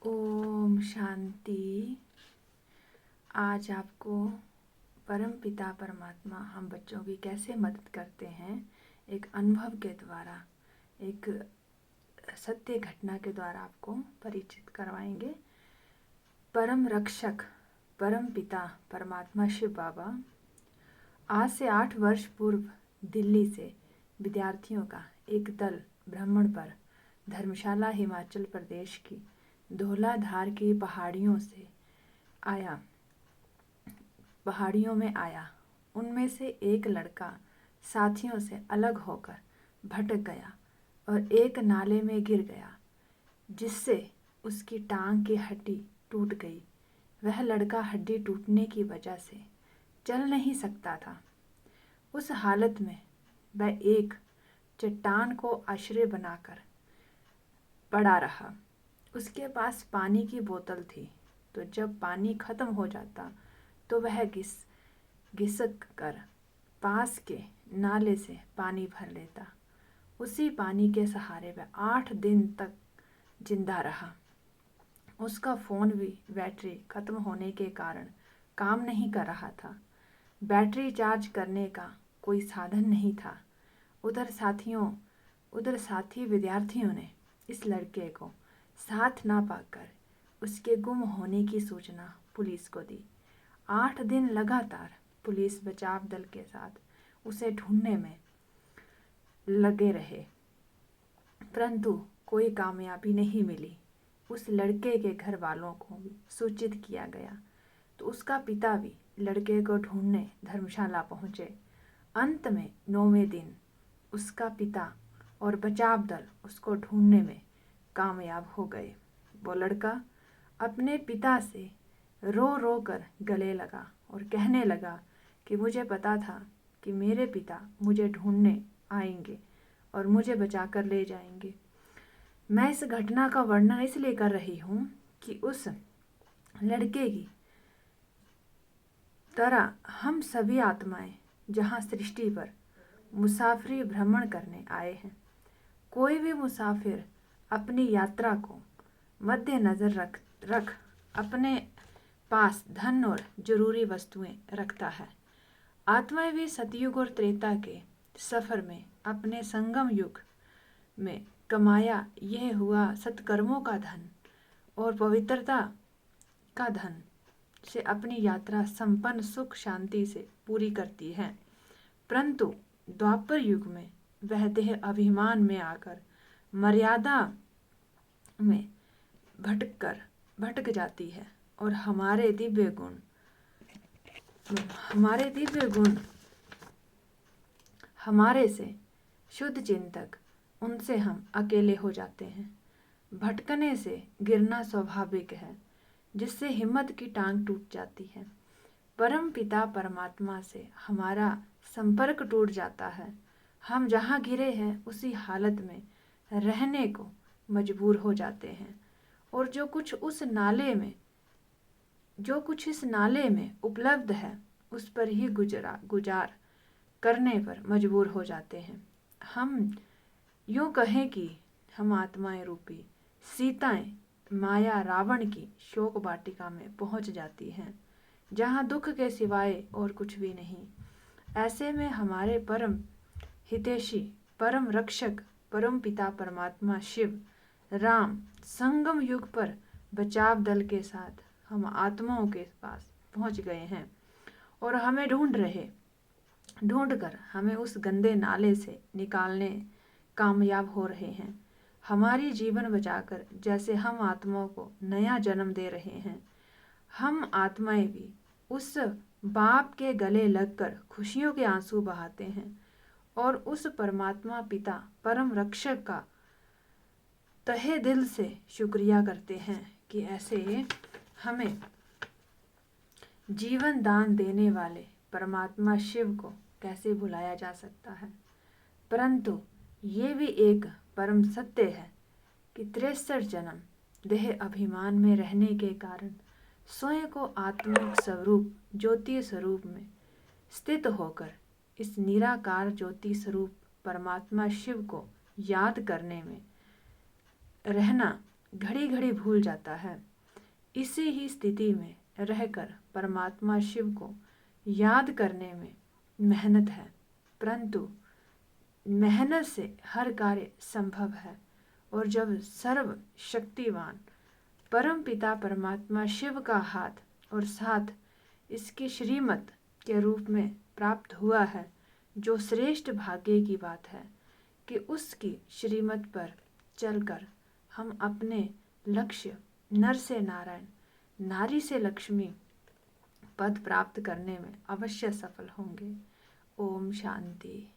ओम शांति। आज आपको परम पिता परमात्मा हम बच्चों की कैसे मदद करते हैं, एक अनुभव के द्वारा, एक सत्य घटना के द्वारा आपको परिचित करवाएंगे। परम रक्षक परम पिता परमात्मा शिव बाबा आज से 8 वर्ष पूर्व दिल्ली से विद्यार्थियों का एक दल भ्रमण पर धर्मशाला हिमाचल प्रदेश की धौलाधार की पहाड़ियों में आया। उनमें से एक लड़का साथियों से अलग होकर भटक गया और एक नाले में गिर गया, जिससे उसकी टांग की हड्डी टूट गई। वह लड़का हड्डी टूटने की वजह से चल नहीं सकता था। उस हालत में वह एक चट्टान को आश्रय बनाकर पड़ा रहा। उसके पास पानी की बोतल थी, तो जब पानी खत्म हो जाता तो वह घिसक कर पास के नाले से पानी भर लेता। उसी पानी के सहारे वह 8 दिन तक जिंदा रहा। उसका फ़ोन भी बैटरी खत्म होने के कारण काम नहीं कर रहा था। बैटरी चार्ज करने का कोई साधन नहीं था। उधर साथी विद्यार्थियों ने इस लड़के को साथ ना पाकर उसके गुम होने की सूचना पुलिस को दी। 8 दिन लगातार पुलिस बचाव दल के साथ उसे ढूंढने में लगे रहे, परंतु कोई कामयाबी नहीं मिली। उस लड़के के घर वालों को भी सूचित किया गया, तो उसका पिता भी लड़के को ढूंढने धर्मशाला पहुंचे। अंत में 9वें दिन उसका पिता और बचाव दल उसको ढूंढने में कामयाब हो गए। वो लड़का अपने पिता से रो रो कर गले लगा और कहने लगा कि मुझे पता था कि मेरे पिता मुझे ढूंढने आएंगे और मुझे बचाकर ले जाएंगे। मैं इस घटना का वर्णन इसलिए कर रही हूँ कि उस लड़के की तरह हम सभी आत्माएं जहाँ सृष्टि पर मुसाफरी भ्रमण करने आए हैं। कोई भी मुसाफिर अपनी यात्रा को मद्देनजर रख अपने पास धन और जरूरी वस्तुएं रखता है। आत्माएं भी सतयुग और त्रेता के सफर में अपने संगम युग में कमाया यह हुआ सत्कर्मों का धन और पवित्रता का धन से अपनी यात्रा संपन्न सुख शांति से पूरी करती है। परंतु द्वापर युग में वह देह अभिमान में आकर मर्यादा में भटक जाती है और हमारे दिव्य गुण हमारे से शुद्ध चिंतक उनसे हम अकेले हो जाते हैं। भटकने से गिरना स्वाभाविक है, जिससे हिम्मत की टांग टूट जाती है। परम पिता परमात्मा से हमारा संपर्क टूट जाता है। हम जहाँ गिरे हैं उसी हालत में रहने को मजबूर हो जाते हैं और जो कुछ इस नाले में उपलब्ध है उस पर ही गुजार करने पर मजबूर हो जाते हैं। हम यूँ कहें कि हम आत्माएं रूपी सीताएं माया रावण की शोक वाटिका में पहुंच जाती हैं, जहां दुख के सिवाय और कुछ भी नहीं। ऐसे में हमारे परम हितैषी परम रक्षक परम पिता परमात्मा शिव राम संगम युग पर बचाव दल के साथ हम आत्माओं के पास पहुंच गए हैं और हमें ढूंढकर हमें उस गंदे नाले से निकालने कामयाब हो रहे हैं। हमारी जीवन बचाकर जैसे हम आत्माओं को नया जन्म दे रहे हैं, हम आत्माएं भी उस बाप के गले लगकर खुशियों के आंसू बहाते हैं और उस परमात्मा पिता परम रक्षक का तहे दिल से शुक्रिया करते हैं कि ऐसे हमें जीवन दान देने वाले परमात्मा शिव को कैसे भुलाया जा सकता है। परंतु ये भी एक परम सत्य है कि 63 जन्म देह अभिमान में रहने के कारण स्वयं को आत्मिक स्वरूप ज्योति स्वरूप में स्थित होकर इस निराकार ज्योति स्वरूप परमात्मा शिव को याद करने में रहना घड़ी घड़ी भूल जाता है। इसी ही स्थिति में रहकर परमात्मा शिव को याद करने में मेहनत है, परंतु मेहनत से हर कार्य संभव है। और जब सर्व शक्तिवान परम पिता परमात्मा शिव का हाथ और साथ इसकी श्रीमत के रूप में प्राप्त हुआ है, जो श्रेष्ठ भाग्य की बात है कि उसकी श्रीमत पर चलकर हम अपने लक्ष्य नर से नारायण, नारी से लक्ष्मी पद प्राप्त करने में अवश्य सफल होंगे। ओम शांति।